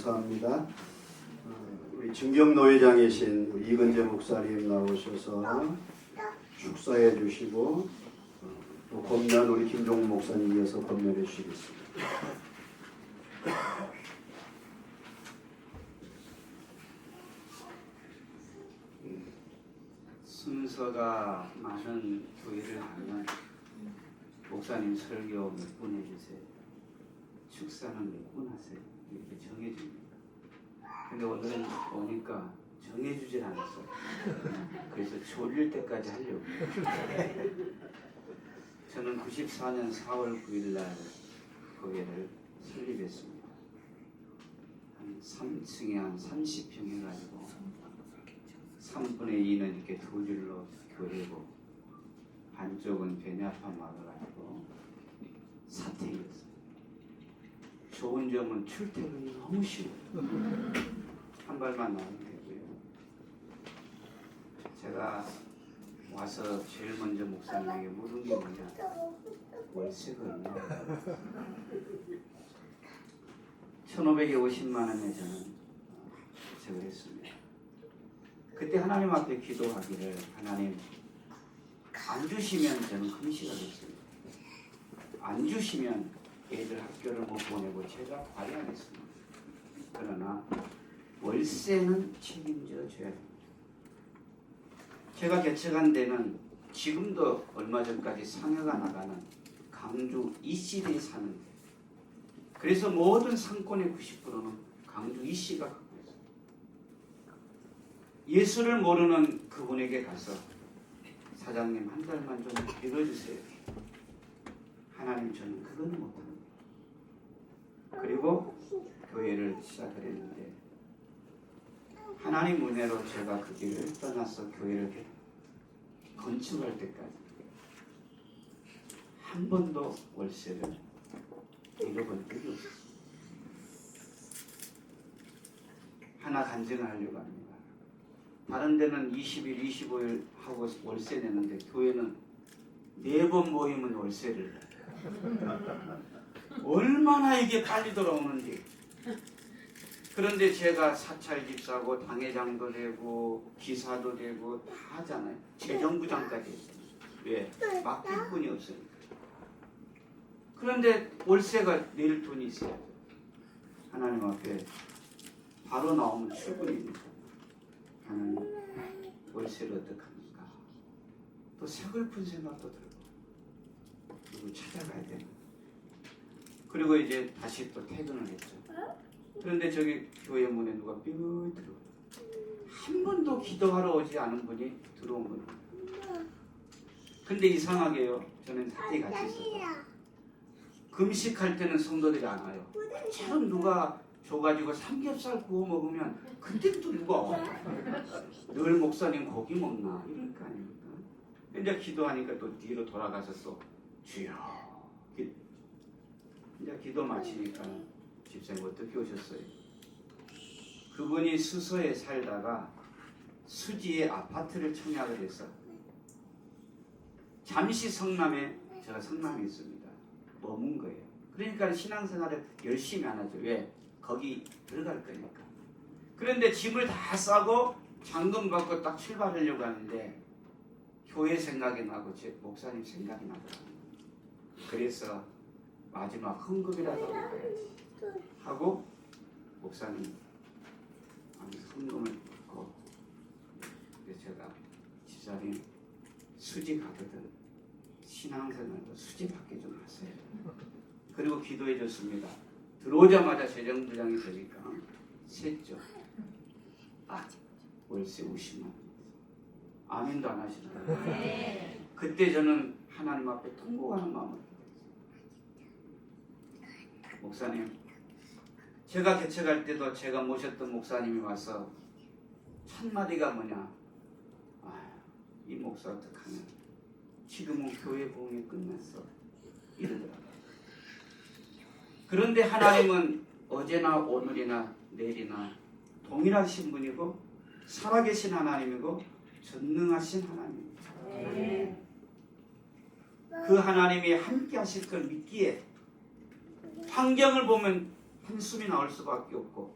감사합니다. 우리 증경노회장이신 우리 이근재 목사님 나오셔서 축사해 주시고 또 권면 우리 김종국 목사님 이어서 권면해 주시겠습니다. 순서가 많은 교회를 가면 목사님 설교 몇 분 해주세요. 축사는 몇 분 하세요. 이렇게 정해줍니다. 근데 오늘은 오니까 정해주질 않았어요. 그래서 졸릴 때까지 하려고. 저는 94년 4월 9일 날 교회를 설립했습니다. 한 3층에 한 30평 해가지고 3분의 2는 이렇게 두 줄로 교회고 반쪽은 베냐판 막아가지고 사택이었어요. 좋은 점은 출퇴근이 너무 쉬워요. 한 발만 나오면 되고요. 제가 와서 제일 먼저 목사님에게 물은 게 뭐냐? 월세거든요. 1,550만 원에 저는 제가 했습니다. 그때 하나님 앞에 기도하기를 하나님 안 주시면 저는 금식하겠습니다. 안 주시면 애들 학교를 못 보내고 제가 관리하겠습니다. 그러나 월세는 책임져 줘야 됩니다. 제가 개척한 데는 지금도 얼마 전까지 상해가 나가는 강주 이시대에 사는데 그래서 모든 상권의 90%는 강주 이시가 갖고 있어요. 예수를 모르는 그분에게 가서 사장님 한 달만 좀 빌어주세요. 하나님 저는 그거는 못합니다. 그리고 교회를 시작을 했는데 하나님 은혜로 제가 그 길을 떠나서 교회를 건축할 때까지 한 번도 월세를 잃어본 적이 없었어요. 하나 간증하려고 합니다. 다른 데는 20일, 25일 하고 월세 내는데 교회는 4번 모이면 월세를 얼마나 이게 빨리 돌아오는지. 그런데 제가 사찰 집사고 당회장도 되고 기사도 되고 다 하잖아요. 재정부장까지 했어요. 왜? 맡길 분이 없으니까. 그런데 월세가 낼 돈이 있어요. 하나님 앞에 바로 나오면 출근입니다. 하나님 월세를 어떡합니까? 또 서글픈 생각도 들고 누구 찾아가야 되나. 그리고 이제 다시 또 퇴근을 했죠. 그런데 저기 교회 문에 누가 삐끗 들어와요. 한 번도 기도하러 오지 않은 분이 들어온 거예요. 근데 이상하게요. 저는 사택에 같이 있어요. 금식할 때는 성도들이 안 와요. 처럼 누가 줘가지고 삼겹살 구워 먹으면 그때부터 누가 와. 늘 목사님 고기 먹나 이럴 거 아닙니까? 이제 기도하니까 또 뒤로 돌아가서 또 주여. 이제 기도 마치니까 집사님 어떻게 오셨어요? 그분이 수서에 살다가 수지에 아파트를 청약을 해서 잠시 성남에 제가 성남에 있습니다. 머문 거예요. 그러니까 신앙생활을 열심히 안 하죠. 왜? 거기 들어갈 거니까. 그런데 짐을 다 싸고 잔금 받고 딱 출발하려고 하는데 교회 생각이 나고 제 목사님 생각이 나더라고요. 그래서 마지막 헌금이라도 가야지 하고 목사님 헌금을 받고 제가 집사님 수지 가거든 신앙생활도 수지 받게 좀 하세요. 그리고 기도해 줬습니다. 들어오자마자 재정부장이 되니까 셌죠. 월세 50만 원. 아멘도 안 하시더라고요. 그때 저는 하나님 앞에 통곡하는 마음을 목사님, 제가 개척할 때도 제가 모셨던 목사님이 와서 첫 마디가 뭐냐? 이 목사 어떡하냐? 지금은 교회 부흥이 끝났어. 이러더라고요. 그런데 하나님은 어제나 오늘이나 내일이나 동일하신 분이고 살아계신 하나님이고 전능하신 하나님입니다. 그 하나님이 함께 하실 걸 믿기에 환경을 보면 한숨이 나올 수밖에 없고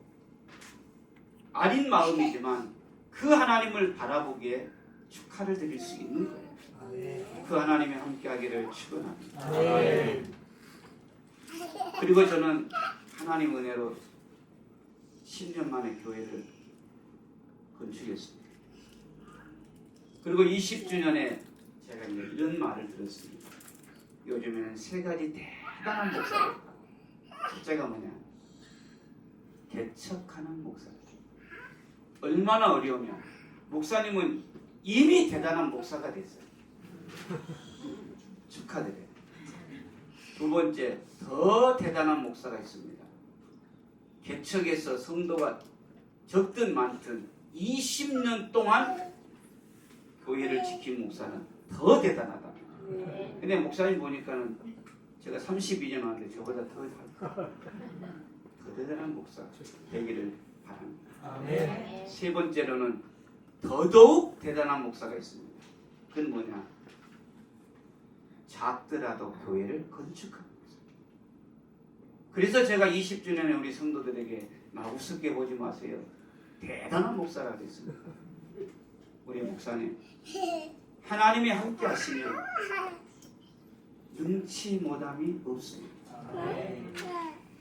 아린 마음이지만 그 하나님을 바라보기에 축하를 드릴 수 있는 거예요. 그 하나님이 함께하기를 축원합니다. 그리고 저는 하나님 은혜로 10년 만에 교회를 건축했습니다. 그리고 20주년에 제가 이런 말을 들었습니다. 요즘에는 3가지 대단한 목사가 있다. 첫째가 뭐냐? 개척하는 목사. 얼마나 어려우면 목사님은 이미 대단한 목사가 됐어요. 축하드려요. 두 번째, 더 대단한 목사가 있습니다. 개척에서 성도가 적든 많든 20년 동안 교회를 지킨 목사는 더 대단하다. 근데 목사님 보니까는 제가 32년 하는데 저보다 더 대단한 목사 되기를 바랍니다. 세 번째로는 더더욱 대단한 목사가 있습니다. 그건 뭐냐? 작더라도 교회를 건축하는 목사. 그래서 제가 20주년에 우리 성도들에게 막 우습게 보지 마세요. 대단한 목사가 됐습니다. 우리 목사님, 하나님이 함께 하시면 능치 못함이 없습니다.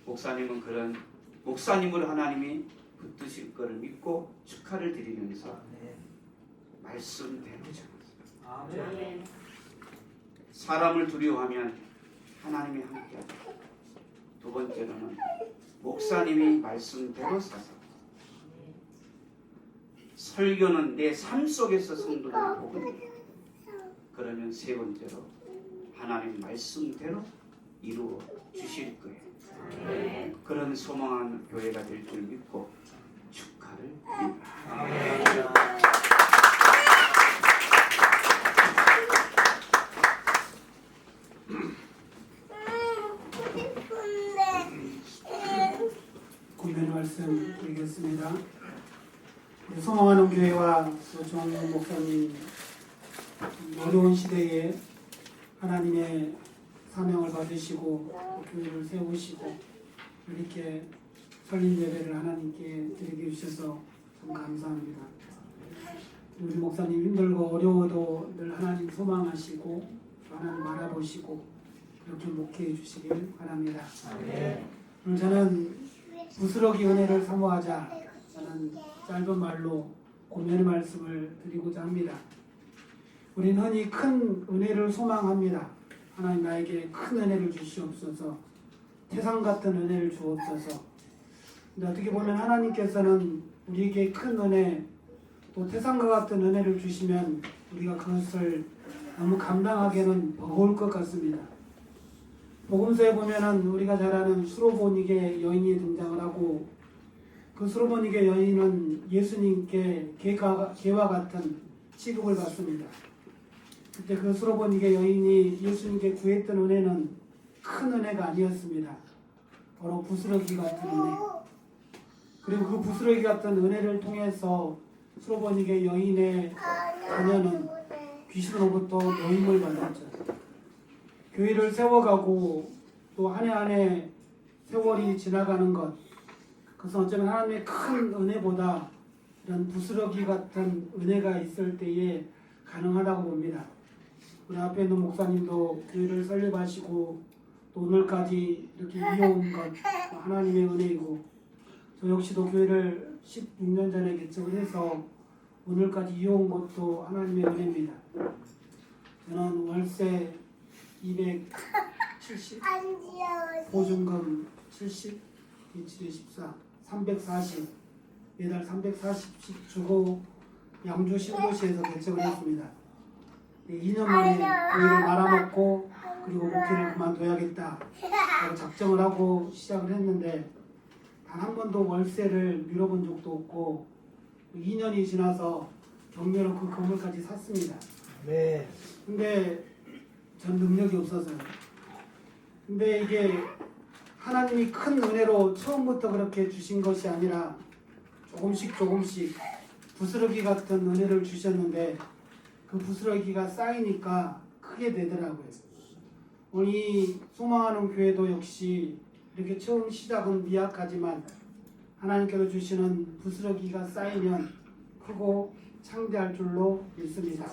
목사님은 그런 목사님을 하나님이 붙드실 것을 믿고 축하를 드리면서 말씀대로 전하세요. 사람을 두려워하면 하나님이 함께하다. 두 번째로는 목사님이 말씀대로 사사. 설교는 내 삶 속에서 성도를 보거든요. 그러면 세 번째로 하나님 말씀대로 이루어 주실 거예요. 그런 소망한 교회가 될 줄 믿고 축하를 드립니다. 구면 말씀 드리겠습니다. 소망하는 교회와 조정훈 목사님 어려운 시대에 하나님의 사명을 받으시고 교회를 세우시고 이렇게 설립 예배를 하나님께 드리게 주셔서 참 감사합니다. 우리 목사님 힘들고 어려워도 늘 하나님 소망하시고 하나님 바라보시고 그렇게 목회해 주시길 바랍니다. 오늘 저는 부스러기 은혜를 사모하자 저는 짧은 말로 고면의 말씀을 드리고자 합니다. 우리는 흔히 큰 은혜를 소망합니다. 하나님 나에게 큰 은혜를 주시옵소서, 태산 같은 은혜를 주옵소서. 근데 어떻게 보면 하나님께서는 우리에게 큰 은혜, 또 태산과 같은 은혜를 주시면 우리가 그것을 너무 감당하기에는 버거울 것 같습니다. 복음서에 보면은 우리가 잘 아는 수로보니게 여인이 등장을 하고, 그 수로보니게 여인은 예수님께 개와 같은 취급을 받습니다. 그때 그 수로보니게 여인이 예수님께 구했던 은혜는 큰 은혜가 아니었습니다. 바로 부스러기 같은 은혜. 그리고 그 부스러기 같은 은혜를 통해서 수로보니게 여인의 자녀는 귀신으로부터 노임을 받았죠. 교회를 세워가고 또 한 해 한 해 세월이 지나가는 것, 그것은 어쩌면 하나님의 큰 은혜보다 이런 부스러기 같은 은혜가 있을 때에 가능하다고 봅니다. 우리 앞에 있는 목사님도 교회를 설립하시고 또 오늘까지 이렇게 이어온 것 하나님의 은혜이고, 저 역시도 교회를 16년 전에 개척을 해서 오늘까지 이어온 것도 하나님의 은혜입니다. 저는 월세 270, 보증금 70, 일주일에 14, 340, 매달 340씩 주고 양주 신도시에서 개척을 했습니다. 2년 만에 교회를 말아먹고 그리고 목회를 그만둬야겠다 라고 작정을 하고 시작을 했는데, 단 한 번도 월세를 미뤄본 적도 없고 2년이 지나서 경매로 그 건물까지 샀습니다. 네. 근데 전 능력이 없어서요. 근데 이게 하나님이 큰 은혜로 처음부터 그렇게 주신 것이 아니라 조금씩 부스러기 같은 은혜를 주셨는데, 그 부스러기가 쌓이니까 크게 되더라고요. 오늘 이 소망하는 교회도 역시 이렇게 처음 시작은 미약하지만 하나님께서 주시는 부스러기가 쌓이면 크고 창대할 줄로 믿습니다.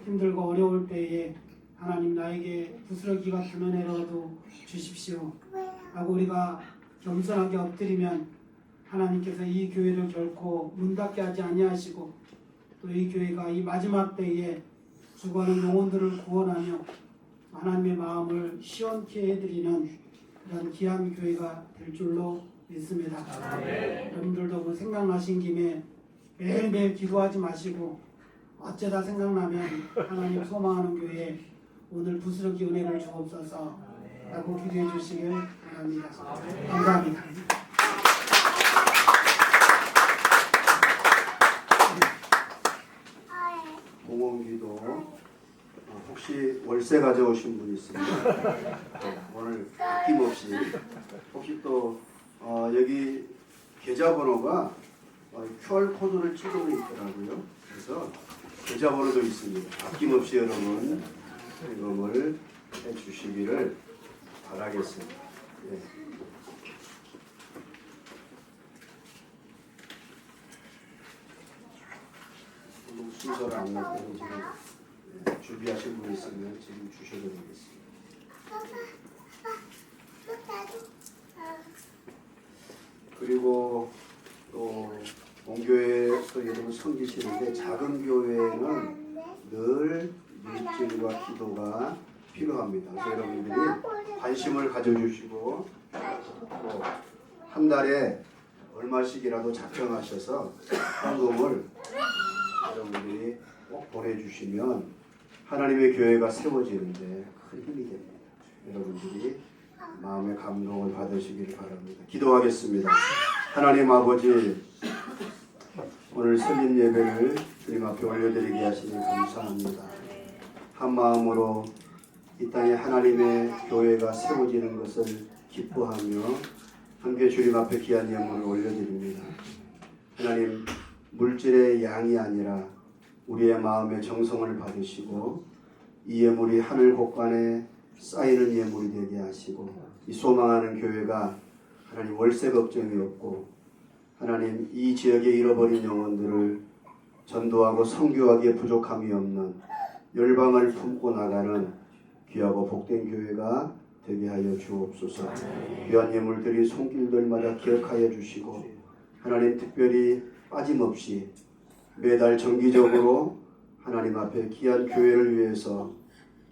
힘들고 어려울 때에 하나님 나에게 부스러기 같은 은혜라도 주십시오 하고 우리가 겸손하게 엎드리면 하나님께서 이 교회를 결코 문 닫게 하지 아니하시고 또 이 교회가 이 마지막 때에 죽어가는 영혼들을 구원하며 하나님의 마음을 시원케 해드리는 그런 귀한 교회가 될 줄로 믿습니다. 여러분들도 그 생각나신 김에 매일매일 기도하지 마시고 어쩌다 생각나면 하나님 소망하는 교회에 오늘 부스러기 은혜를 주옵소서 라고 기도해 주시길 바랍니다. 감사합니다. 공원기도 혹시 월세 가져오신 분 있습니까? 오늘 아낌없이 혹시 또 여기 계좌번호가 QR코드를 찍어 있더라고요. 그래서 계좌번호도 있습니다. 아낌없이 여러분 세금을 해주시기를 바라겠습니다. 예. 순서를 안 날 때는 지금 준비하신 분 있으면 지금 주셔도 되겠습니다. 그리고 또 본교회에서 여러분 섬기시는데 작은 교회는 늘 밀증과 기도가 필요합니다. 그래서 여러분들이 관심을 가져주시고 또 한 달에 얼마씩이라도 작정하셔서 헌금을 여러분들이 꼭 보내주시면 하나님의 교회가 세워지는데 큰 힘이 됩니다. 여러분들이 마음의 감동을 받으시기를 바랍니다. 기도하겠습니다. 하나님 아버지, 오늘 설립 예배를 주님 앞에 올려드리게 하시니 감사합니다. 한 마음으로 이 땅에 하나님의 교회가 세워지는 것을 기뻐하며 함께 주님 앞에 귀한 예물을 올려드립니다. 하나님, 물질의 양이 아니라 우리의 마음의 정성을 받으시고 이 예물이 하늘 곳간에 쌓이는 예물이 되게 하시고 이 소망하는 교회가 하나님 월세 걱정이 없고 하나님 이 지역에 잃어버린 영혼들을 전도하고 선교하기에 부족함이 없는 열방을 품고 나가는 귀하고 복된 교회가 되게 하여 주옵소서. 귀한 예물들이 손길들마다 기억하여 주시고 하나님 특별히 빠짐없이 매달 정기적으로 하나님 앞에 귀한 교회를 위해서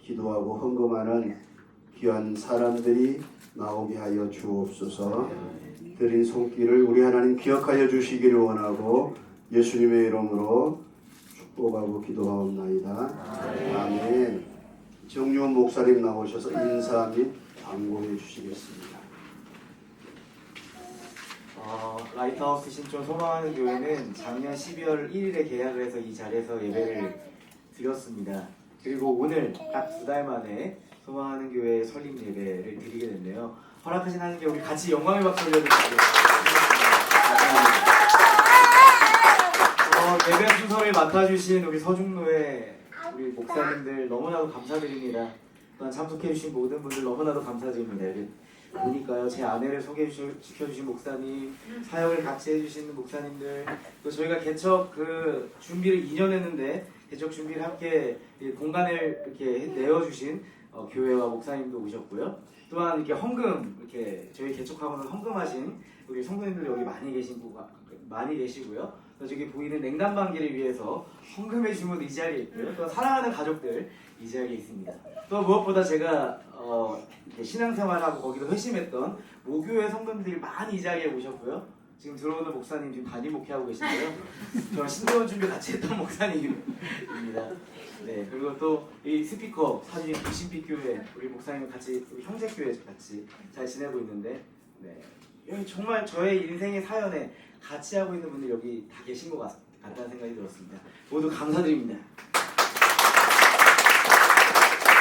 기도하고 헌금하는 귀한 사람들이 나오게 하여 주옵소서. 드린 손길을 우리 하나님 기억하여 주시기를 원하고 예수님의 이름으로 축복하고 기도하옵나이다. 아멘. 정유원 목사님 나오셔서 인사 및 광고해 주시겠습니다. 라이트하우스 신촌 소망하는 교회는 작년 12월 1일에 계약을 해서 이 자리에서 예배를 드렸습니다. 그리고 오늘 딱 2달 만에 소망하는 교회 설립 예배를 드리게 됐네요. 허락하신 하나님께 우리 같이 영광의 박수 올려드리겠습니다. 예배 순서를 맡아주신 우리 서중로의 우리 목사님들 너무나도 감사드립니다. 또한 참석해주신 모든 분들 너무나도 감사드립니다. 보니까요, 제 아내를 소개시켜주신 목사님, 사역을 같이 해주시는 목사님들, 또 저희가 개척 그 준비를 2년 했는데 개척 준비를 함께 공간을 이렇게 내어주신 교회와 목사님도 오셨고요. 또한 이렇게 헌금, 이렇게 저희 개척하고는 헌금하신 우리 성도님들 여기 많이 계시고요. 또 저기 보이는 냉담방기를 위해서 헌금해 주신 분도 이 자리에 있고요. 또 사랑하는 가족들 이 자리에 있습니다. 또 무엇보다 제가 신앙생활하고 거기도 회심했던 모교회 성도님들이 많이 이 자리에 오셨고요. 지금 들어오는 목사님 지금 단임 목회하고 계신데요. 저랑 신대원 준비 같이 했던 목사님입니다. 네, 그리고 또 이 스피커 사주신 부신빛교회 우리 목사님 같이 우리 형제교회 같이 잘 지내고 있는데, 네, 여기 정말 저의 인생의 사연에 같이 하고 있는 분들 여기 다 계신 것 같다는 생각이 들었습니다. 모두 감사드립니다.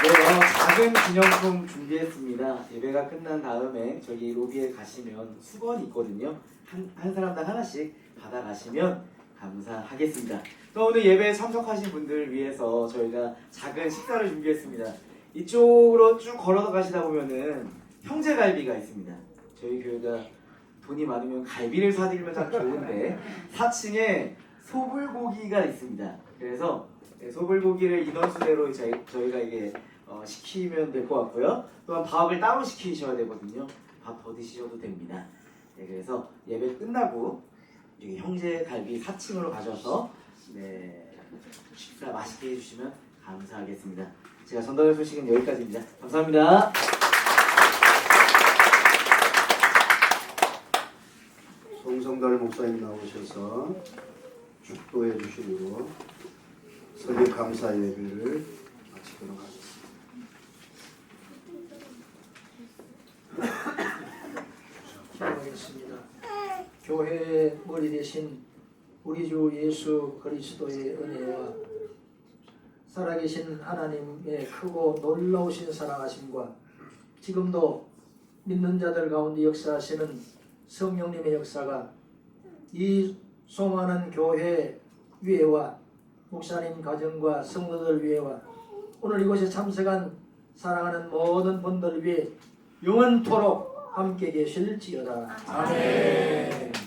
네, 작은 기념품 준비했습니다. 예배가 끝난 다음에 저기 로비에 가시면 수건이 있거든요. 한 사람당 하나씩 받아가시면 감사하겠습니다. 또 오늘 예배에 참석하신 분들 위해서 저희가 작은 식사를 준비했습니다. 이쪽으로 쭉 걸어서 가시다 보면은 형제갈비가 있습니다. 저희 교회가 돈이 많으면 갈비를 사드리면 참 좋은데 4층에 소불고기가 있습니다. 그래서 소불고기를 인원수대로 저희가 이게 시키면 될 것 같고요. 또한 밥을 따로 시키셔야 되거든요. 밥 더 드시셔도 됩니다. 네, 그래서 예배 끝나고 여기 형제 갈비 4층으로 가셔서 식사 맛있게 해주시면 감사하겠습니다. 제가 전달할 소식은 여기까지입니다. 감사합니다. 송성달 목사님 나오셔서 축도해 주시므로 설교 감사 예배를 마치도록 하겠습니다. 기도하겠습니다. 교회의 머리 대신 우리 주 예수 그리스도의 은혜와 살아계신 하나님의 크고 놀라우신 사랑하심과 지금도 믿는 자들 가운데 역사하시는 성령님의 역사가 이 수많은 교회 위에와 목사님 가정과 성도들 위에와 오늘 이곳에 참석한 사랑하는 모든 분들 위에 영원토록 함께 계실지어다. 아멘.